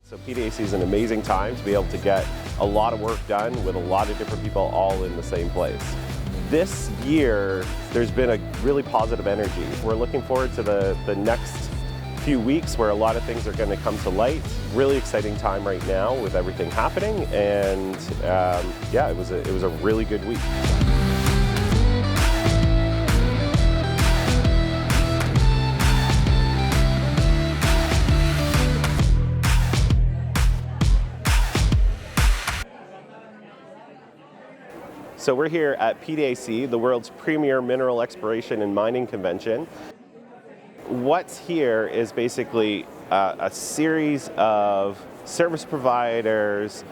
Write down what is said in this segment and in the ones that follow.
So PDAC is an amazing time to be able to get a lot of work done with a lot of different people all in the same place. This year, there's been a really positive energy. We're looking forward to the next few weeks where a lot of things are going to come to light. Really exciting time right now with everything happening, and yeah, it was a really good week. So we're here at PDAC, the world's premier mineral exploration and mining convention. What's here is basically a series of service providers,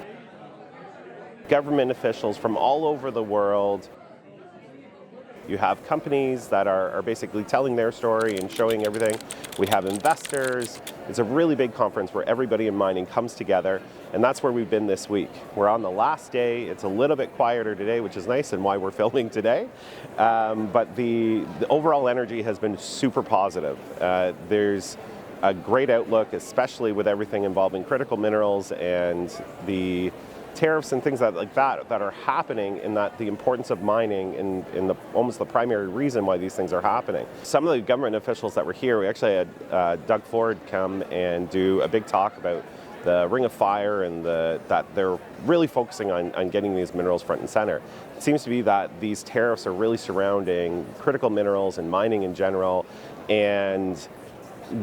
government officials from all over the world. You have companies that are basically telling their story and showing everything. We have investors. It's a really big conference where everybody in mining comes together, and that's where we've been this week. We're on the last day. It's a little bit quieter today, which is nice and why we're filming today. But the overall energy has been super positive. There's a great outlook, especially with everything involving critical minerals and the tariffs and things like that are happening, in that the importance of mining in almost the primary reason why these things are happening. Some of the government officials that were here, we actually had Doug Ford come and do a big talk about the Ring of Fire and that they're really focusing on getting these minerals front and center. It seems to be that these tariffs are really surrounding critical minerals and mining in general, and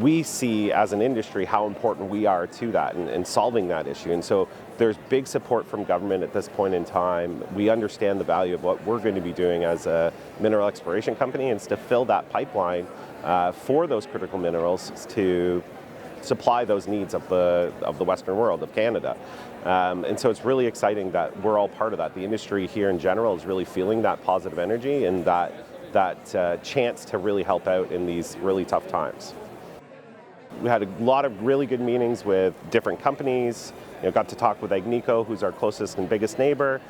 we see as an industry how important we are to that and solving that issue. And so there's big support from government at this point in time. We understand the value of what we're going to be doing as a mineral exploration company, and it's to fill that pipeline for those critical minerals to supply those needs of the Western world, of Canada. And so it's really exciting that we're all part of that. The industry here in general is really feeling that positive energy and that chance to really help out in these really tough times. We had a lot of really good meetings with different companies. Got to talk with Agnico, who's our closest and biggest neighbor.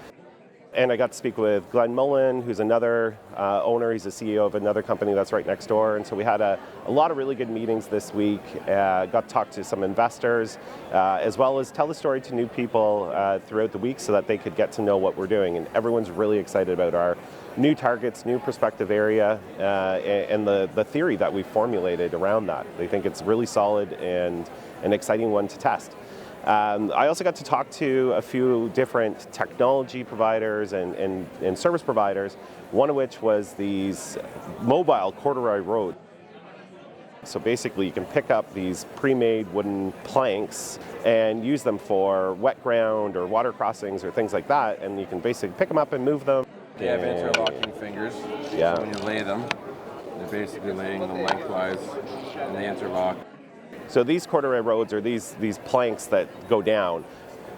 And I got to speak with Glenn Mullen, who's another owner. He's the CEO of another company that's right next door. And so we had a lot of really good meetings this week. Got to talk to some investors, as well as tell the story to new people throughout the week so that they could get to know what we're doing. And everyone's really excited about our new targets, new prospective area, and the theory that we've formulated around that. They think it's really solid and an exciting one to test. I also got to talk to a few different technology providers and service providers, one of which was these mobile corduroy roads. So basically you can pick up these pre-made wooden planks and use them for wet ground or water crossings or things like that, and you can basically pick them up and move them. They have interlocking fingers, yeah. So when you lay them, they're basically laying them lengthwise and they interlock. So these corduroy roads, or these planks that go down,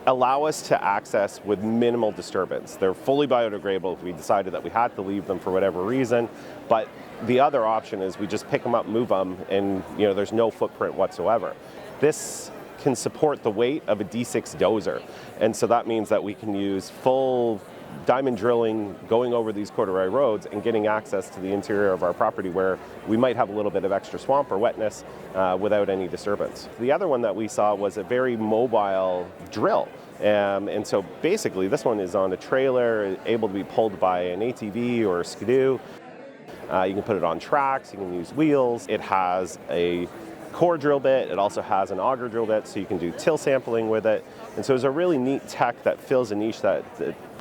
allow us to access with minimal disturbance. They're fully biodegradable if we decided that we had to leave them for whatever reason, but the other option is we just pick them up, move them, and there's no footprint whatsoever. This can support the weight of a D6 dozer, and so that means that we can use full diamond drilling going over these corduroy roads and getting access to the interior of our property where we might have a little bit of extra swamp or wetness without any disturbance. The other one that we saw was a very mobile drill. And so basically this one is on a trailer, able to be pulled by an ATV or a skidoo. You can put it on tracks, you can use wheels. It has a core drill bit, it also has an auger drill bit, so you can do till sampling with it. And so it's a really neat tech that fills a niche that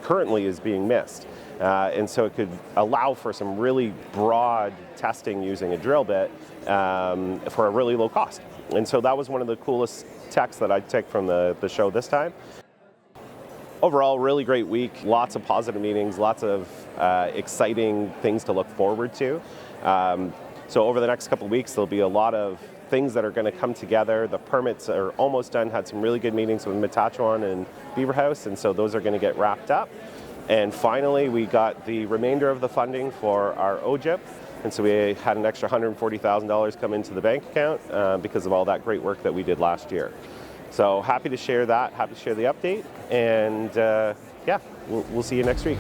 currently is being missed. And so it could allow for some really broad testing using a drill bit for a really low cost. And so that was one of the coolest techs that I took from the show this time. Overall, really great week, lots of positive meetings, lots of exciting things to look forward to. So over the next couple of weeks, there'll be a lot of things that are going to come together. The permits are almost done. Had some really good meetings with Matachewan and Beaver House, and so those are going to get wrapped up. And finally, we got the remainder of the funding for our OJIP, and so we had an extra $140,000 come into the bank account because of all that great work that we did last year. So happy to share that, happy to share the update, and yeah, we'll see you next week.